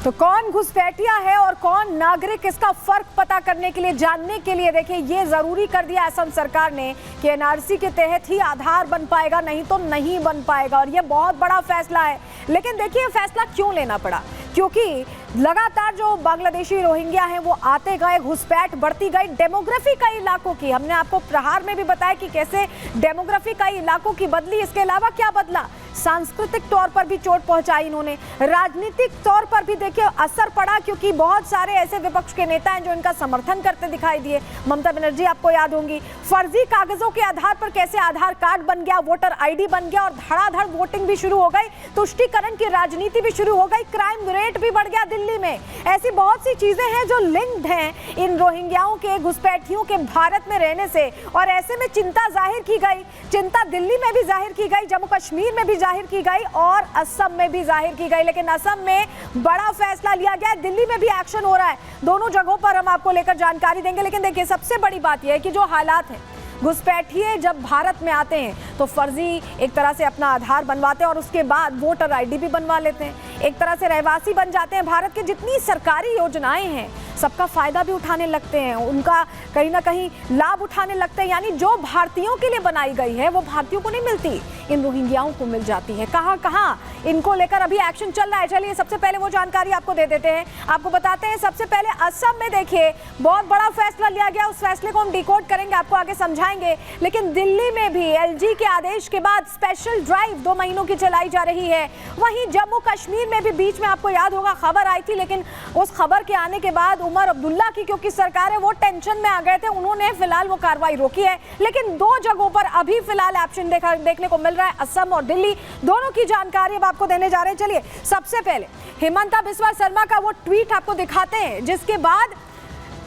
तो कौन घुसपैठिया है और कौन नागरिक, इसका फर्क पता करने के लिए, जानने के लिए देखिए ये जरूरी कर दिया असम सरकार ने कि एनआरसी के तहत ही आधार बन पाएगा, नहीं तो नहीं बन पाएगा। और ये बहुत बड़ा फैसला है। लेकिन देखिए फैसला क्यों लेना पड़ा, क्योंकि लगातार जो बांग्लादेशी रोहिंग्या हैं वो आते गए, घुसपैठ बढ़ती गई। डेमोग्राफी कई इलाकों की, हमने आपको प्रहार में भी बताया कि कैसे डेमोग्राफी कई इलाकों की बदली। इसके अलावा क्या बदला, सांस्कृतिक तौर पर भी चोट पहुंचाई इन्होंने, राजनीतिक तौर पर भी देखिए असर पड़ा, क्योंकि बहुत सारे ऐसे विपक्ष के नेता हैं जो इनका समर्थन करते दिखाई दिए। ममता बनर्जी आपको याद होंगी, फर्जी कागजों के आधार पर कैसे आधार कार्ड बन गया, वोटर आईडी बन गया और धड़ाधड़ वोटिंग भी शुरू हो गई, तुष्टीकरण की राजनीति भी शुरू हो गई, क्राइम रेट भी बढ़ गया दिल्ली में। ऐसी बहुत सी चीजें हैं जो लिंक्ड हैं इन रोहिंग्याओं के, घुसपैठियों के भारत में रहने से। और ऐसे में चिंता जाहिर की गई, चिंता दिल्ली में भी जाहिर की गई, जम्मू कश्मीर में भी जाहिर की गई और असम में भी जाहिर की गई। लेकिन असम में बड़ा फैसला लिया गया, दिल्ली में भी एक्शन हो रहा है। दोनों जगहों पर हम आपको लेकर जानकारी देंगे। लेकिन देखिए सबसे बड़ी बात यह है कि जो हालात हैं, घुसपैठिए जब भारत में आते हैं तो फर्जी एक तरह से अपना आधार बनवाते हैं और उसके बाद वोटर आईडी भी बनवा लेते हैं, एक तरह से रहवासी बन जाते हैं। भारत की जितनी सरकारी योजनाएं हैं सबका फायदा भी उठाने लगते हैं, उनका कहीं ना कहीं लाभ उठाने लगते हैं। यानी जो भारतीयों के लिए बनाई गई है वो भारतीयों को नहीं मिलती, इन रोहिंग्याओं को मिल जाती है। कहां कहां इनको लेकर अभी एक्शन चल रहा है, चलिए सबसे पहले वो जानकारी आपको दे देते हैं। आपको बताते हैं सबसे पहले असम में देखिए बहुत बड़ा फैसला लिया गया, उस फैसले को हम डिकोड करेंगे, आपको आगे समझाएंगे। लेकिन दिल्ली में भी एलजी के आदेश के बाद स्पेशल ड्राइव 2 महीनों की चलाई जा रही है। वहीं जम्मू कश्मीर में भी बीच में आपको याद होगा खबर आई थी, लेकिन उस खबर के आने के बाद उमर अब्दुल्ला की क्योंकि सरकार है वो टेंशन में आ गए थे, उन्होंने फिलहाल वो कार्रवाई रोकी है। लेकिन 2 जगहों पर अभी फिलहाल एक्शन देखने को मिल रहा है, असम और दिल्ली, दोनों की जानकारी अब आपको देने जा रहे हैं। चलिए सबसे पहले हिमंता बिस्वा शर्मा का वो ट्वीट आपको दिखाते हैं जिसके बाद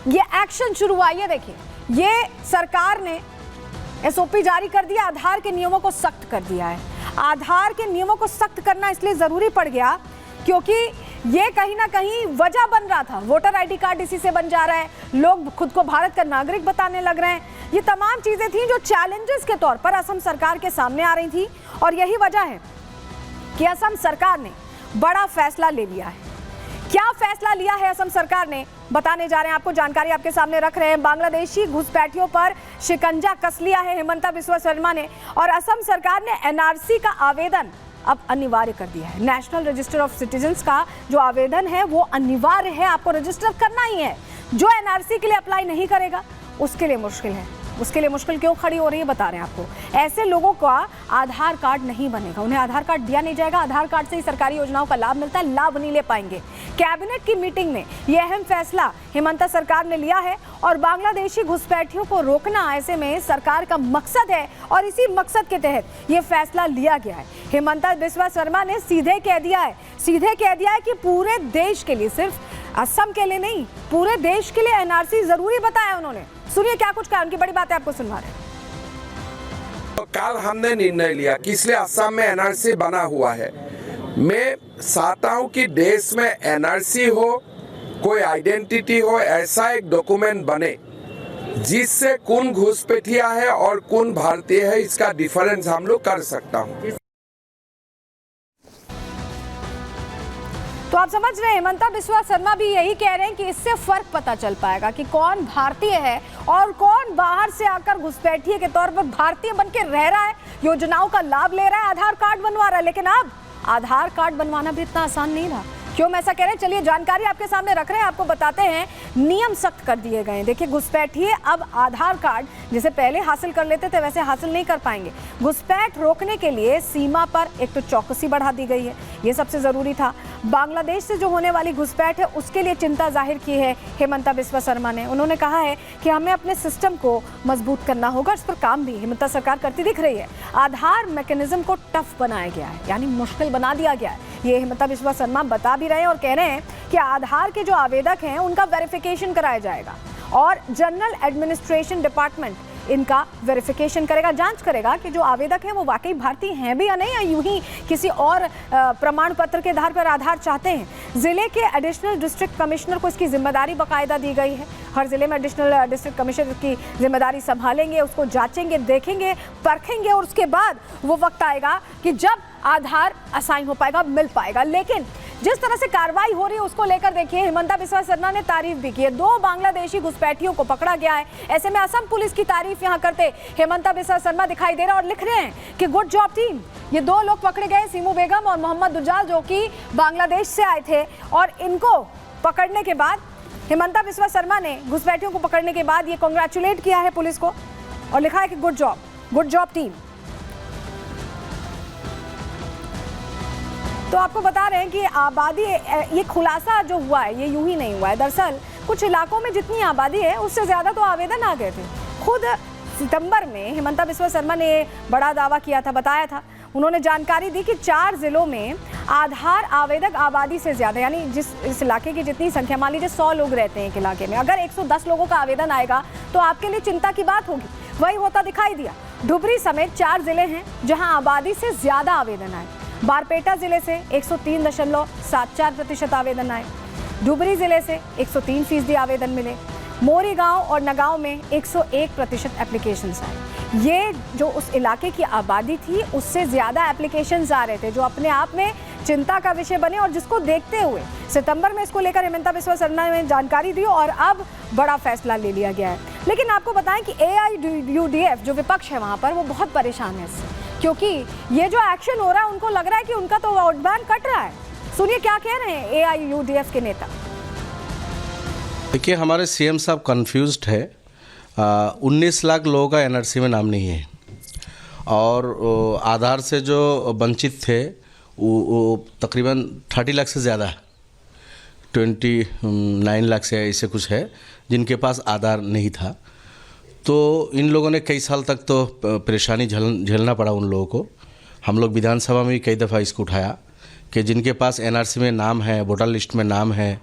ये एक्शन शुरू हुआ। ये देखिए, ये सरकार ने एसओपी जारी कर दिया, आधार के नियमों को सख्त कर दिया है। आधार के नियमों को सख्त करना इसलिए जरूरी पड़ गया क्योंकि ये कहीं ना कहीं वजह बन रहा था, वोटर आईडी कार्ड इसी से बन जा रहा है, लोग खुद को भारत का नागरिक बताने लग रहे हैं। ये तमाम चीजें थी जो चैलेंजेस के तौर पर असम सरकार के सामने आ रही थी और यही वजह है कि असम सरकार ने बड़ा फैसला ले लिया है। क्या फैसला लिया है असम सरकार ने, बताने जा रहे हैं आपको, जानकारी आपके सामने रख रहे हैं। बांग्लादेशी घुसपैठियों पर शिकंजा कस लिया है हिमंता बिस्वा शर्मा ने और असम सरकार ने एनआरसी का आवेदन अब अनिवार्य कर दिया है। नेशनल रजिस्टर ऑफ सिटीजन्स का जो आवेदन है वो अनिवार्य है, आपको रजिस्टर करना ही है। जो एनआरसी के लिए अप्लाई नहीं करेगा उसके लिए मुश्किल है। उसके लिए मुश्किल क्यों खड़ी हो रही है बता रहे हैं आपको। ऐसे लोगों का आधार कार्ड नहीं बनेगा, उन्हें आधार कार्ड दिया नहीं जाएगा। आधार कार्ड से ही सरकारी योजनाओं का लाभ मिलता है, लाभ नहीं ले पाएंगे। कैबिनेट की मीटिंग में यह अहम फैसला हिमंता सरकार ने लिया है और बांग्लादेशी घुसपैठियों को रोकना ऐसे में सरकार का मकसद है और इसी मकसद के तहत यह फैसला लिया गया है। हिमंता बिस्वा शर्मा ने सीधे कह दिया है कि पूरे देश के लिए, सिर्फ असम के लिए नहीं, पूरे देश के लिए एनआरसी जरूरी बताया उन्होंने। सुनिए क्या कुछ कहा, उनकी बड़ी बातें आपको सुनवा रहे हैं। तो कल हमने निर्णय लिया कि इसलिए असम में एनआरसी बना हुआ है। मैं चाहता हूं कि देश में एनआरसी हो, कोई आइडेंटिटी हो, ऐसा एक डॉक्यूमेंट बने जिससे कौन घुसपैठिया है और कौन भारतीय है इसका डिफरेंस हम लोग कर सकता हूं। तो आप समझ रहे हैं हिमंता बिस्वा शर्मा भी यही कह रहे हैं कि इससे फर्क पता चल पाएगा कि कौन भारतीय है और कौन बाहर से आकर घुसपैठिए के तौर पर भारतीय बनके रह रहा है, योजनाओं का लाभ ले रहा है, आधार कार्ड बनवा रहा है। लेकिन अब आधार कार्ड बनवाना भी इतना आसान नहीं रहा। क्यों मैं ऐसा कह रहे हैं, चलिए जानकारी आपके सामने रख रहे हैं, आपको बताते हैं। नियम सख्त कर दिए गए हैं। देखिए घुसपैठिए अब आधार कार्ड जैसे पहले हासिल कर लेते थे वैसे हासिल नहीं कर पाएंगे। घुसपैठ रोकने के लिए सीमा पर एक तो चौकसी बढ़ा दी गई है, ये सबसे जरूरी था। बांग्लादेश से जो होने वाली घुसपैठ है उसके लिए चिंता जाहिर की है हिमंता बिस्वा शर्मा ने। उन्होंने कहा है कि हमें अपने सिस्टम को मजबूत करना होगा, इस पर काम भी हिमंता सरकार करती दिख रही है। आधार मैकेनिज्म को टफ बनाया गया है, यानी मुश्किल बना दिया गया है, ये हिमंता बिस्वा शर्मा बता भी रहे हैं और कह रहे हैं कि आधार के जो आवेदक हैं उनका वेरिफिकेशन कराया जाएगा और जनरल एडमिनिस्ट्रेशन डिपार्टमेंट इनका वेरिफिकेशन करेगा, जांच करेगा कि जो आवेदक हैं वो वाकई भारतीय हैं भी या नहीं, या यूं ही किसी और प्रमाण पत्र के आधार पर आधार चाहते हैं। जिले के एडिशनल डिस्ट्रिक्ट कमिश्नर को इसकी जिम्मेदारी बाकायदा दी गई है। हर जिले में एडिशनल डिस्ट्रिक्ट कमिश्नर की जिम्मेदारी संभालेंगे, उसको जांचेंगे, देखेंगे, परखेंगे और उसके बाद वो वक्त आएगा कि जब आधार असाइन हो पाएगा, मिल पाएगा। लेकिन जिस तरह से कार्रवाई हो रही है उसको लेकर देखिए हिमंता बिस्वा शर्मा ने तारीफ भी की है। 2 बांग्लादेशी घुसपैठियों को पकड़ा गया है। ऐसे में असम पुलिस की तारीफ यहां करते हिमंता बिस्वा शर्मा दिखाई दे रहा है और लिख रहे हैं कि गुड जॉब टीम। ये 2 लोग पकड़े गए, सीमू बेगम और मोहम्मद दुजाल, जो कि बांग्लादेश से आए थे, और इनको पकड़ने के बाद हिमंता बिस्वा शर्मा ने घुसपैठियों को पकड़ने के बाद ये कांग्रेचुलेट किया है पुलिस को और लिखा है कि गुड जॉब टीम। तो आपको बता रहे हैं कि आबादी, ये खुलासा जो हुआ है ये यूं ही नहीं हुआ है। दरअसल कुछ इलाकों में जितनी आबादी है उससे ज्यादा तो आवेदन आ गए थे। खुद सितंबर में हिमंता बिस्वा शर्मा ने बड़ा दावा किया था, बताया था, उन्होंने जानकारी दी कि 4 जिलों में आधार आवेदक आबादी से ज्यादा, यानी इस इलाके की जितनी संख्या, मान लीजिए 100 लोग रहते हैं एक इलाके में, अगर 110 लोगों का आवेदन आएगा तो आपके लिए चिंता की बात होगी। वही होता दिखाई दिया। धुबरी समेत 4 जिले हैं जहां आबादी से ज्यादा आवेदन आए। बारपेटा जिले से 103.74% आवेदन आए। धुबरी जिले से 103% आवेदन मिले। मोरी गांव और नगांव में 101% एप्लीकेशंस आए। ये जो उस इलाके की आबादी थी उससे ज़्यादा एप्लीकेशंस आ रहे थे, जो अपने आप में चिंता का विषय बने और जिसको देखते हुए सितंबर में इसको लेकर हिमंता बिस्वा शर्मा ने जानकारी दी और अब बड़ा फैसला ले लिया गया है। लेकिन आपको बताएं कि AIUDF जो विपक्ष है वहाँ पर, वो बहुत परेशान है इससे, क्योंकि ये जो एक्शन हो रहा है उनको लग रहा है कि उनका तो वोट बैंक कट रहा है। सुनिए क्या कह रहे हैं AIUDF के नेता। देखिए, हमारे CM साहब कन्फ्यूज्ड है। 19 लाख लोगों का NRC में नाम नहीं है और आधार से जो वंचित थे वो तकरीबन 30 लाख से ज़्यादा है, 29 लाख से ऐसे कुछ है जिनके पास आधार नहीं था। तो इन लोगों ने कई साल तक तो परेशानी झेलना पड़ा उन लोगों को। हम लोग विधानसभा में भी कई दफ़ा इसको उठाया कि जिनके पास NRC में नाम है, वोटर लिस्ट में नाम है,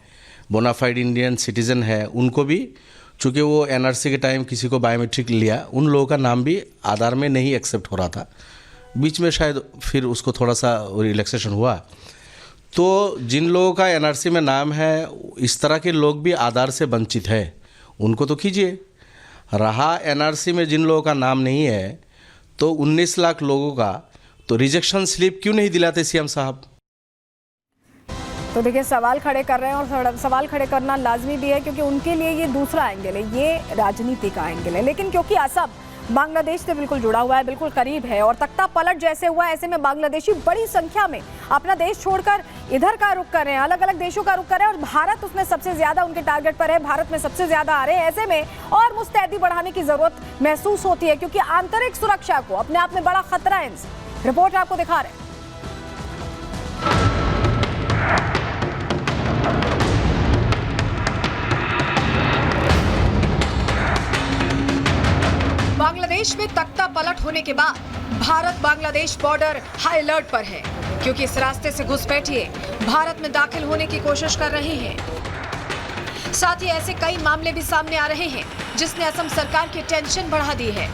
बोनाफाइड इंडियन सिटीज़न है, उनको भी, चूँकि वो NRC के टाइम किसी को बायोमेट्रिक लिया, उन लोगों का नाम भी आधार में नहीं एक्सेप्ट हो रहा था। बीच में शायद फिर उसको थोड़ा सा रिलैक्सेशन हुआ। तो जिन लोगों का NRC में नाम है, इस तरह के लोग भी आधार से वंचित है, उनको तो कीजिए। रहा NRC में जिन लोगों का नाम नहीं है, तो 19 लाख लोगों का तो रिजेक्शन स्लिप क्यों नहीं दिलाते CM साहब? तो देखिए, सवाल खड़े कर रहे हैं और सवाल खड़े करना लाजमी भी है, क्योंकि उनके लिए ये दूसरा एंगल है, ये राजनीति का एंगल है। लेकिन क्योंकि असम बांग्लादेश से बिल्कुल जुड़ा हुआ है, बिल्कुल करीब है, और तख्ता पलट जैसे हुआ, ऐसे में बांग्लादेशी बड़ी संख्या में अपना देश छोड़कर इधर का रुख कर रहे हैं, अलग अलग देशों का रुख कर रहे हैं, और भारत उसमें सबसे ज्यादा उनके टारगेट पर है, भारत में सबसे ज्यादा आ रहे हैं। ऐसे में और मुस्तैदी बढ़ाने की जरूरत महसूस होती है, क्योंकि आंतरिक सुरक्षा को अपने आप में बड़ा खतरा है इनसे। रिपोर्ट आपको दिखा रहे हैं। बांग्लादेश में तख्ता पलट होने के बाद Bharat Bangladesh border high alert पर है, क्योंकि इस रास्ते से घुसपैठिए भारत में दाखिल होने की कोशिश कर रहे हैं। साथ ही ऐसे कई मामले भी सामने आ रहे हैं जिसने असम सरकार की टेंशन बढ़ा दी है।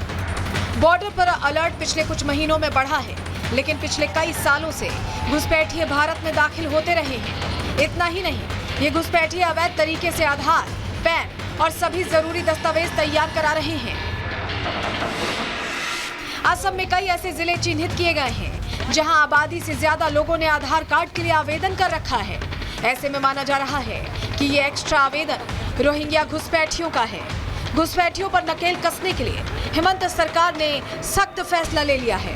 बॉर्डर पर अलर्ट पिछले कुछ महीनों में बढ़ा है, लेकिन पिछले कई सालों से घुसपैठिए भारत में दाखिल होते रहे हैं। इतना ही नहीं, ये घुसपैठिए अवैध तरीके से आधार, पैन और सभी जरूरी दस्तावेज तैयार करा रहे हैं। असम में कई ऐसे जिले चिन्हित किए गए हैं जहां आबादी से ज्यादा लोगों ने आधार कार्ड के लिए आवेदन कर रखा है। ऐसे में माना जा रहा है कि ये एक्स्ट्रा आवेदन रोहिंग्या घुसपैठियों का है। घुसपैठियों पर नकेल कसने के लिए हेमंत सरकार ने सख्त फैसला ले लिया है।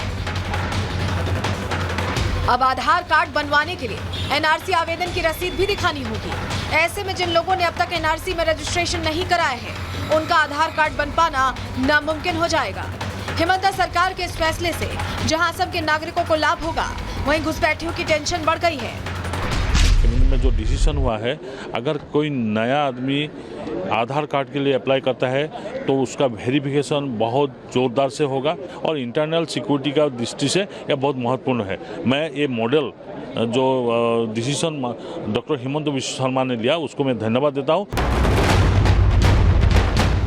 अब आधार कार्ड बनवाने के लिए NRC आवेदन की रसीद भी दिखानी होगी। ऐसे में जिन लोगों ने अब तक NRC में रजिस्ट्रेशन नहीं कराया है, उनका आधार कार्ड बन पाना नामुमकिन हो जाएगा। हेमंत सरकार के इस फैसले से जहां असम के नागरिकों को लाभ होगा, वहीं घुसपैठियों की टेंशन बढ़ गई है। में जो डिसीजन हुआ है, अगर कोई नया आदमी आधार कार्ड के लिए अप्लाई करता है तो उसका वेरिफिकेशन बहुत जोरदार से होगा और इंटरनल सिक्योरिटी का दृष्टि से यह बहुत महत्वपूर्ण है। मैं ये मॉडल जो डिसीजन डॉक्टर हिमंत बिस्वा शर्मा ने लिया, उसको मैं धन्यवाद देता हूँ।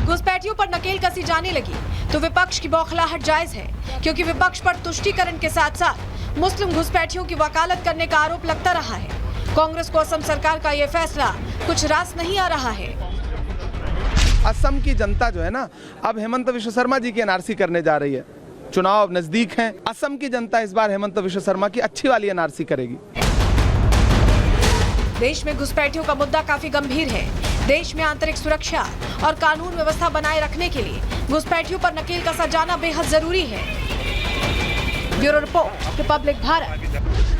घुसपैठियों पर नकेल कसी जाने लगी तो विपक्ष की बौखलाहट जायज है, क्योंकि विपक्ष पर तुष्टीकरण के साथ साथ मुस्लिम घुसपैठियों की वकालत करने का आरोप लगता रहा है। कांग्रेस को असम सरकार का यह फैसला कुछ रास नहीं आ रहा है। असम की जनता जो है ना, अब हेमंत बिस्वा शर्मा जी की NRC करने जा रही है। चुनाव नजदीक हैं, असम की जनता इस बार हेमंत बिस्वा शर्मा की अच्छी वाली NRC करेगी। देश में घुसपैठियों का मुद्दा काफी गंभीर है। देश में आंतरिक सुरक्षा और कानून व्यवस्था बनाए रखने के लिए घुसपैठियों पर नकेल कसा जाना बेहद जरूरी है। Bureau report, Republic Bharat.